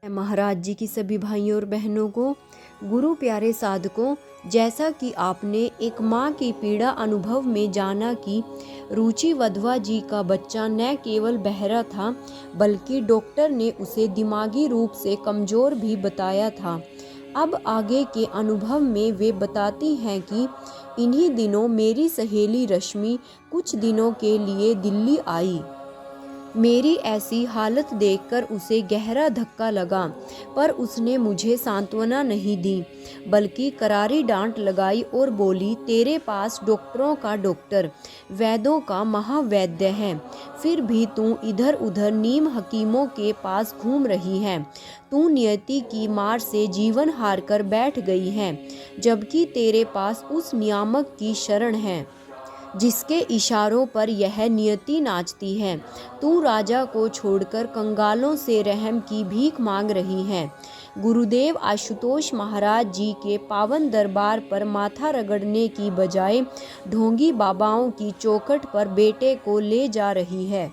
महाराज जी की सभी भाइयों और बहनों को, गुरु प्यारे साधकों, जैसा कि आपने एक माँ की पीड़ा अनुभव में जाना कि रुचि वधवा जी का बच्चा न केवल बहरा था बल्कि डॉक्टर ने उसे दिमागी रूप से कमज़ोर भी बताया था। अब आगे के अनुभव में वे बताती हैं कि इन्हीं दिनों मेरी सहेली रश्मि कुछ दिनों के लिए दिल्ली आई। मेरी ऐसी हालत देखकर उसे गहरा धक्का लगा, पर उसने मुझे सांत्वना नहीं दी बल्कि करारी डांट लगाई और बोली, तेरे पास डॉक्टरों का डॉक्टर, वैद्यों का महावैद्य है, फिर भी तू इधर उधर नीम हकीमों के पास घूम रही है। तू नियति की मार से जीवन हार कर बैठ गई है, जबकि तेरे पास उस नियामक की शरण है जिसके इशारों पर यह नियति नाचती है। तू राजा को छोड़कर कंगालों से रहम की भीख मांग रही है। गुरुदेव आशुतोष महाराज जी के पावन दरबार पर माथा रगड़ने की बजाय ढोंगी बाबाओं की चौखट पर बेटे को ले जा रही है।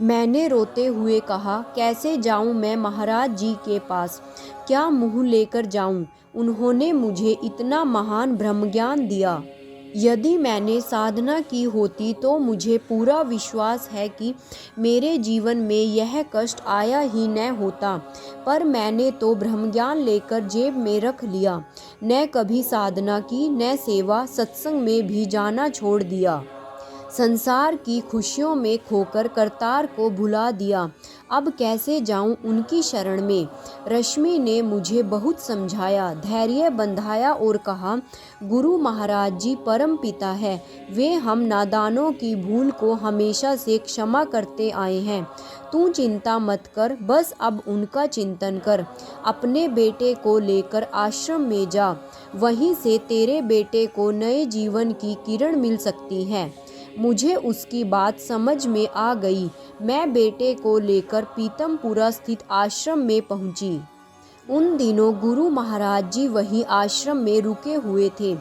मैंने रोते हुए कहा, कैसे जाऊं मैं महाराज जी के पास, क्या मुँह लेकर जाऊं? उन्होंने मुझे इतना महान ब्रह्मज्ञान दिया। यदि मैंने साधना की होती तो मुझे पूरा विश्वास है कि मेरे जीवन में यह कष्ट आया ही न होता, पर मैंने तो ब्रह्मज्ञान लेकर जेब में रख लिया। न कभी साधना की, न सेवा सत्संग में भी जाना छोड़ दिया। संसार की खुशियों में खोकर करतार को भुला दिया। अब कैसे जाऊं उनकी शरण में? रश्मि ने मुझे बहुत समझाया, धैर्य बंधाया और कहा, गुरु महाराज जी परम पिता है, वे हम नादानों की भूल को हमेशा से क्षमा करते आए हैं। तू चिंता मत कर, बस अब उनका चिंतन कर। अपने बेटे को लेकर आश्रम में जा, वहीं से तेरे बेटे को नए जीवन की किरण मिल सकती है। मुझे उसकी बात समझ में आ गई। मैं बेटे को लेकर पीतमपुरा स्थित आश्रम में पहुंची। उन दिनों गुरु महाराज जी वहीं आश्रम में रुके हुए थे।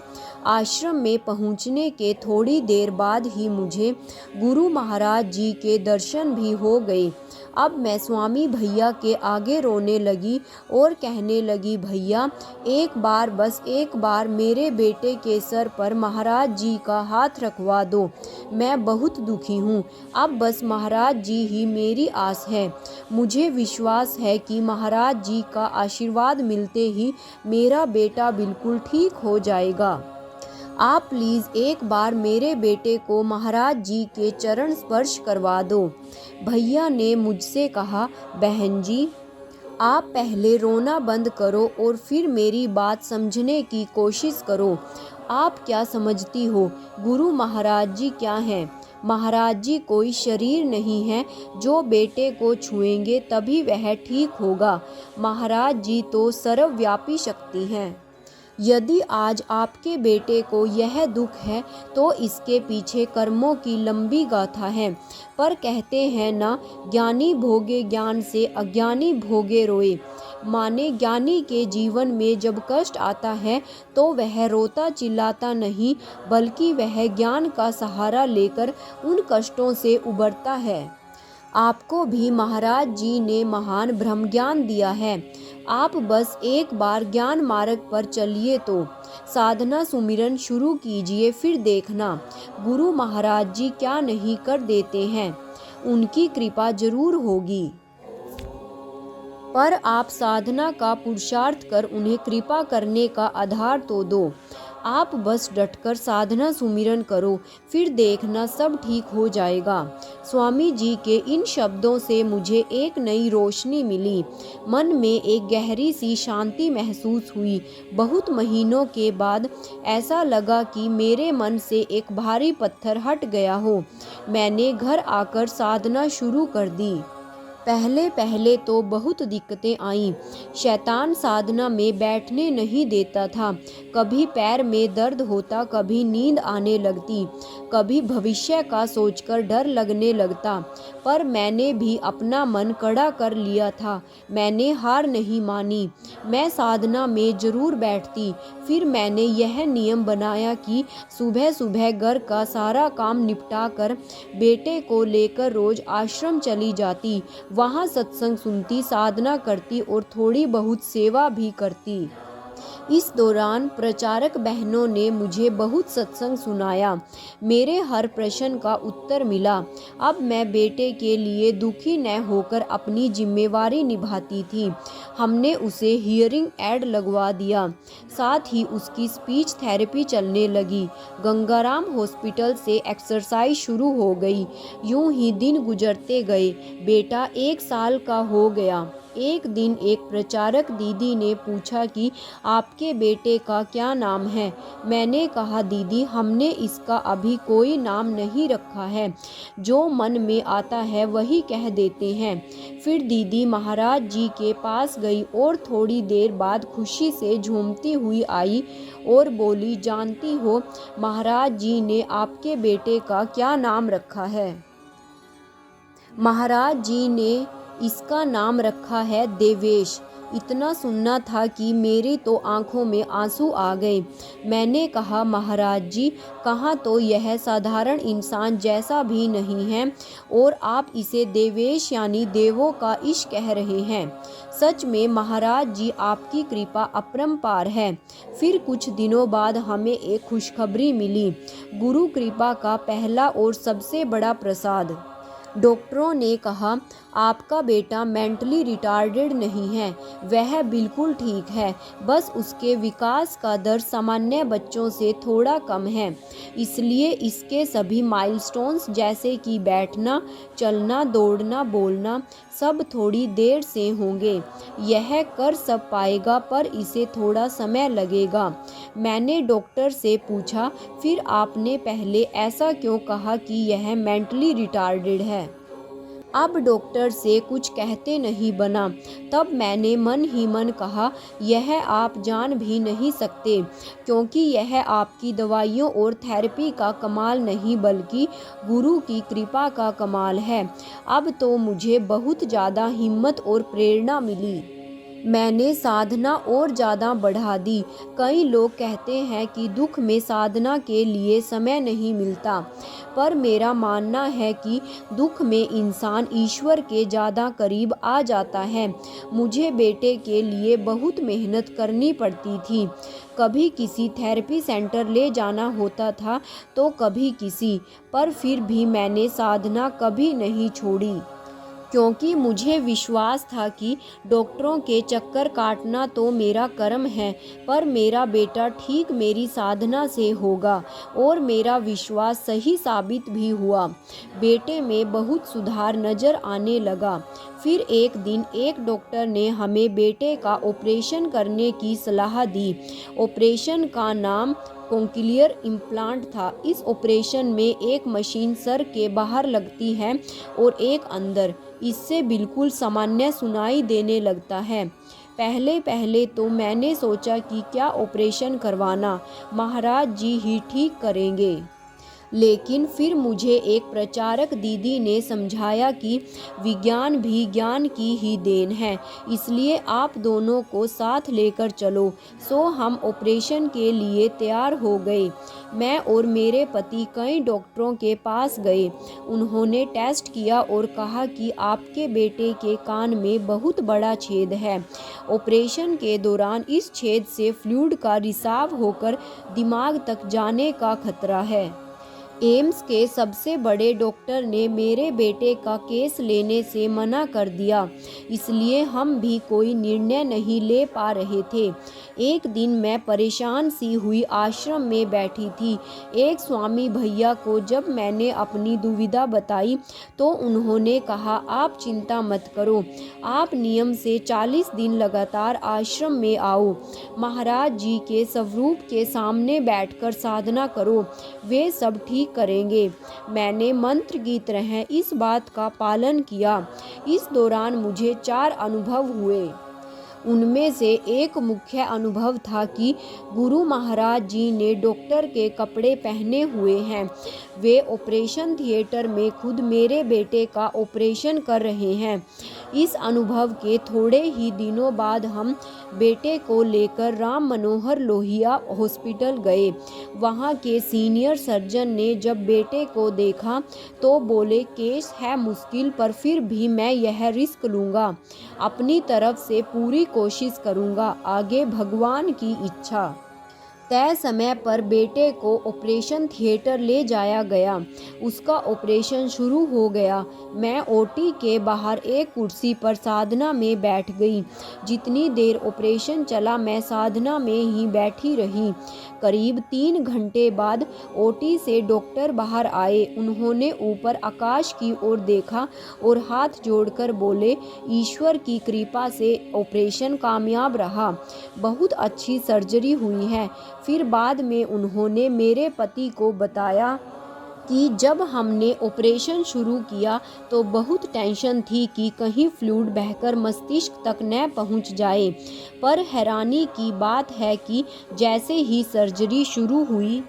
आश्रम में पहुंचने के थोड़ी देर बाद ही मुझे गुरु महाराज जी के दर्शन भी हो गए। अब मैं स्वामी भैया के आगे रोने लगी और कहने लगी, भैया एक बार, बस एक बार मेरे बेटे के सर पर महाराज जी का हाथ रखवा दो। मैं बहुत दुखी हूँ। अब बस महाराज जी ही मेरी आस है। मुझे विश्वास है कि महाराज जी का आशीर्वाद मिलते ही मेरा बेटा बिल्कुल ठीक हो जाएगा। आप प्लीज़ एक बार मेरे बेटे को महाराज जी के चरण स्पर्श करवा दो। भैया ने मुझसे कहा, बहन जी आप पहले रोना बंद करो और फिर मेरी बात समझने की कोशिश करो। आप क्या समझती हो, गुरु महाराज जी क्या हैं? महाराज जी कोई शरीर नहीं है जो बेटे को छुएंगे तभी वह ठीक होगा। महाराज जी तो सर्वव्यापी शक्ति हैं। यदि आज आपके बेटे को यह दुख है तो इसके पीछे कर्मों की लंबी गाथा है। पर कहते हैं ना, ज्ञानी भोगे ज्ञान से अज्ञानी भोगे रोए। माने ज्ञानी के जीवन में जब कष्ट आता है तो वह रोता चिल्लाता नहीं बल्कि वह ज्ञान का सहारा लेकर उन कष्टों से उबरता है। आपको भी महाराज जी ने महान ब्रह्म ज्ञान दिया है। आप बस एक बार ज्ञान मार्ग पर चलिए तो साधना सुमिरन शुरू कीजिए, फिर देखना गुरु महाराज जी क्या नहीं कर देते हैं। उनकी कृपा जरूर होगी। पर आप साधना का पुरुषार्थ कर उन्हें कृपा करने का आधार तो दो। आप बस डटकर साधना सुमिरन करो, फिर देखना सब ठीक हो जाएगा। स्वामी जी के इन शब्दों से मुझे एक नई रोशनी मिली। मन में एक गहरी सी शांति महसूस हुई। बहुत महीनों के बाद ऐसा लगा कि मेरे मन से एक भारी पत्थर हट गया हो। मैंने घर आकर साधना शुरू कर दी। पहले पहले तो बहुत दिक्कतें आईं। शैतान साधना में बैठने नहीं देता था। कभी पैर में दर्द होता, कभी नींद आने लगती, कभी भविष्य का सोचकर डर लगने लगता। पर मैंने भी अपना मन कड़ा कर लिया था। मैंने हार नहीं मानी। मैं साधना में जरूर बैठती। फिर मैंने यह नियम बनाया कि सुबह सुबह घर का सारा काम निपटा कर बेटे को लेकर रोज आश्रम चली जाती। वहाँ सत्संग सुनती, साधना करती और थोड़ी बहुत सेवा भी करती। इस दौरान प्रचारक बहनों ने मुझे बहुत सत्संग सुनाया। मेरे हर प्रश्न का उत्तर मिला। अब मैं बेटे के लिए दुखी न होकर अपनी जिम्मेवारी निभाती थी। हमने उसे हियरिंग एड लगवा दिया। साथ ही उसकी स्पीच थेरेपी चलने लगी। गंगाराम हॉस्पिटल से एक्सरसाइज शुरू हो गई। यूं ही दिन गुजरते गए। बेटा 1 साल का हो गया। एक दिन एक प्रचारक दीदी ने पूछा कि आपके बेटे का क्या नाम है। मैंने कहा, दीदी हमने इसका अभी कोई नाम नहीं रखा है, जो मन में आता है वही कह देते हैं। फिर दीदी महाराज जी के पास गई और थोड़ी देर बाद खुशी से झूमती हुई आई और बोली, जानती हो महाराज जी ने आपके बेटे का क्या नाम रखा है? महाराज जी ने इसका नाम रखा है देवेश। इतना सुनना था कि मेरी तो आंखों में आंसू आ गए। मैंने कहा, महाराज जी कहाँ तो यह साधारण इंसान जैसा भी नहीं है और आप इसे देवेश यानी देवों का ईश कह रहे हैं। सच में महाराज जी आपकी कृपा अपरंपार है। फिर कुछ दिनों बाद हमें एक खुशखबरी मिली। गुरु कृपा का पहला और सबसे बड़ा प्रसाद। डॉक्टरों ने कहा, आपका बेटा मेंटली रिटार्डेड नहीं है, वह बिल्कुल ठीक है, बस उसके विकास का दर सामान्य बच्चों से थोड़ा कम है। इसलिए इसके सभी माइलस्टोन्स जैसे कि बैठना, चलना, दौड़ना, बोलना सब थोड़ी देर से होंगे। यह कर सब पाएगा पर इसे थोड़ा समय लगेगा। मैंने डॉक्टर से पूछा, फिर आपने पहले ऐसा क्यों कहा कि यह मेंटली रिटार्डेड है? अब डॉक्टर से कुछ कहते नहीं बना। तब मैंने मन ही मन कहा, यह आप जान भी नहीं सकते, क्योंकि यह आपकी दवाइयों और थेरेपी का कमाल नहीं बल्कि गुरु की कृपा का कमाल है। अब तो मुझे बहुत ज़्यादा हिम्मत और प्रेरणा मिली। मैंने साधना और ज़्यादा बढ़ा दी। कई लोग कहते हैं कि दुख में साधना के लिए समय नहीं मिलता, पर मेरा मानना है कि दुख में इंसान ईश्वर के ज़्यादा करीब आ जाता है। मुझे बेटे के लिए बहुत मेहनत करनी पड़ती थी। कभी किसी थेरेपी सेंटर ले जाना होता था तो कभी किसी, पर फिर भी मैंने साधना कभी नहीं छोड़ी, क्योंकि मुझे विश्वास था कि डॉक्टरों के चक्कर काटना तो मेरा कर्म है, पर मेरा बेटा ठीक मेरी साधना से होगा। और मेरा विश्वास सही साबित भी हुआ। बेटे में बहुत सुधार नज़र आने लगा। फिर एक दिन एक डॉक्टर ने हमें बेटे का ऑपरेशन करने की सलाह दी। ऑपरेशन का नाम कॉन्क्लियर इम्प्लांट था। इस ऑपरेशन में एक मशीन सर के बाहर लगती है और एक अंदर। इससे बिल्कुल सामान्य सुनाई देने लगता है। पहले पहले तो मैंने सोचा कि क्या ऑपरेशन करवाना, महाराज जी ही ठीक करेंगे। लेकिन फिर मुझे एक प्रचारक दीदी ने समझाया कि विज्ञान भी ज्ञान की ही देन है, इसलिए आप दोनों को साथ लेकर चलो। सो हम ऑपरेशन के लिए तैयार हो गए। मैं और मेरे पति कई डॉक्टरों के पास गए। उन्होंने टेस्ट किया और कहा कि आपके बेटे के कान में बहुत बड़ा छेद है। ऑपरेशन के दौरान इस छेद से फ्लूइड का रिसाव होकर दिमाग तक जाने का खतरा है। एम्स के सबसे बड़े डॉक्टर ने मेरे बेटे का केस लेने से मना कर दिया, इसलिए हम भी कोई निर्णय नहीं ले पा रहे थे। एक दिन मैं परेशान सी हुई आश्रम में बैठी थी। एक स्वामी भैया को जब मैंने अपनी दुविधा बताई तो उन्होंने कहा, आप चिंता मत करो, आप नियम से 40 दिन लगातार आश्रम में आओ, महाराज जी के स्वरूप के सामने बैठकर साधना करो, वे सब ठीक करेंगे। मैंने मंत्र की तरह इस बात का पालन किया। इस दौरान मुझे 4 अनुभव हुए। उनमें से एक मुख्य अनुभव था कि गुरु महाराज जी ने डॉक्टर के कपड़े पहने हुए हैं। वे ऑपरेशन थिएटर में खुद मेरे बेटे का ऑपरेशन कर रहे हैं। इस अनुभव के थोड़े ही दिनों बाद हम बेटे को लेकर राम मनोहर लोहिया हॉस्पिटल गए। वहाँ के सीनियर सर्जन ने जब बेटे को देखा तो बोले, केस है मुश्किल पर फिर भी मैं यह रिस्क लूँगा, अपनी तरफ से पूरी कोशिश करूँगा, आगे भगवान की इच्छा। तय समय पर बेटे को ऑपरेशन थिएटर ले जाया गया। उसका ऑपरेशन शुरू हो गया। मैं ओटी के बाहर एक कुर्सी पर साधना में बैठ गई। जितनी देर ऑपरेशन चला मैं साधना में ही बैठी रही। करीब 3 घंटे बाद ओटी से डॉक्टर बाहर आए। उन्होंने ऊपर आकाश की ओर देखा और हाथ जोड़कर बोले, ईश्वर की कृपा से ऑपरेशन कामयाब रहा, बहुत अच्छी सर्जरी हुई है। फिर बाद में उन्होंने मेरे पति को बताया कि जब हमने ऑपरेशन शुरू किया तो बहुत टेंशन थी कि कहीं फ्लूइड बहकर मस्तिष्क तक न पहुंच जाए, पर हैरानी की बात है कि जैसे ही सर्जरी शुरू हुई,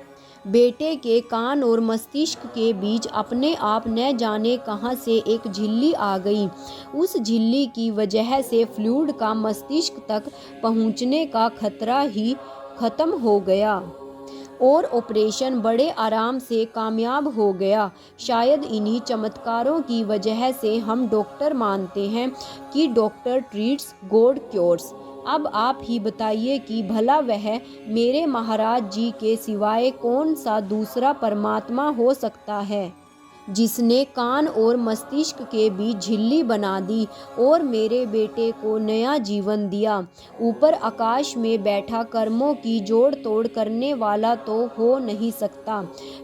बेटे के कान और मस्तिष्क के बीच अपने आप न जाने कहां से एक झिल्ली आ गई। उस झिल्ली की वजह से फ्लूइड का मस्तिष्क तक पहुंचने का खतरा ही खत्म हो गया और ऑपरेशन बड़े आराम से कामयाब हो गया। शायद इन्हीं चमत्कारों की वजह से हम डॉक्टर मानते हैं कि डॉक्टर ट्रीट्स, गॉड क्योर्स। अब आप ही बताइए कि भला वह मेरे महाराज जी के सिवाय कौन सा दूसरा परमात्मा हो सकता है जिसने कान और मस्तिष्क के बीच झिल्ली बना दी और मेरे बेटे को नया जीवन दिया। ऊपर आकाश में बैठा कर्मों की जोड़ तोड़ करने वाला तो हो नहीं सकता,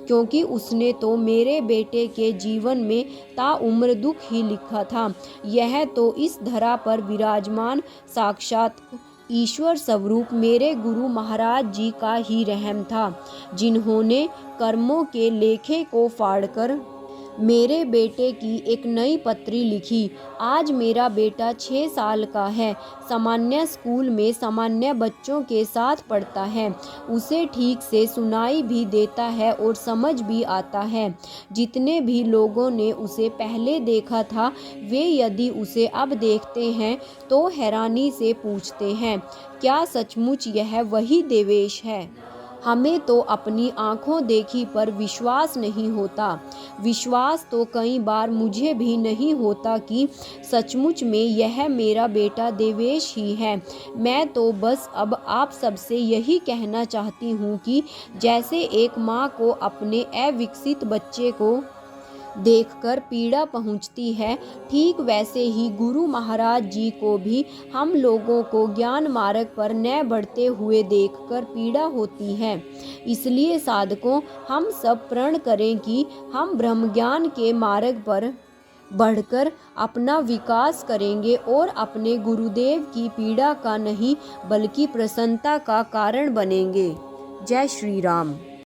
क्योंकि उसने तो मेरे बेटे के जीवन में ताउम्र दुख ही लिखा था। यह तो इस धरा पर विराजमान साक्षात ईश्वर स्वरूप मेरे गुरु महाराज जी का ही रहम था, जिन्होंने कर्मों के लेखे को फाड़कर मेरे बेटे की एक नई पत्री लिखी। आज मेरा बेटा 6 साल का है, सामान्य स्कूल में सामान्य बच्चों के साथ पढ़ता है। उसे ठीक से सुनाई भी देता है और समझ भी आता है। जितने भी लोगों ने उसे पहले देखा था, वे यदि उसे अब देखते हैं तो हैरानी से पूछते हैं, क्या सचमुच यह वही देवेश है? हमें तो अपनी आँखों देखी पर विश्वास नहीं होता। विश्वास तो कई बार मुझे भी नहीं होता कि सचमुच में यह मेरा बेटा देवेश ही है। मैं तो बस अब आप सबसे यही कहना चाहती हूँ कि जैसे एक माँ को अपने अविकसित बच्चे को देखकर पीड़ा पहुंचती है, ठीक वैसे ही गुरु महाराज जी को भी हम लोगों को ज्ञान मार्ग पर न बढ़ते हुए देखकर पीड़ा होती है। इसलिए साधकों, हम सब प्रण करें कि हम ब्रह्म ज्ञान के मार्ग पर बढ़कर अपना विकास करेंगे और अपने गुरुदेव की पीड़ा का नहीं बल्कि प्रसन्नता का कारण बनेंगे। जय श्री राम।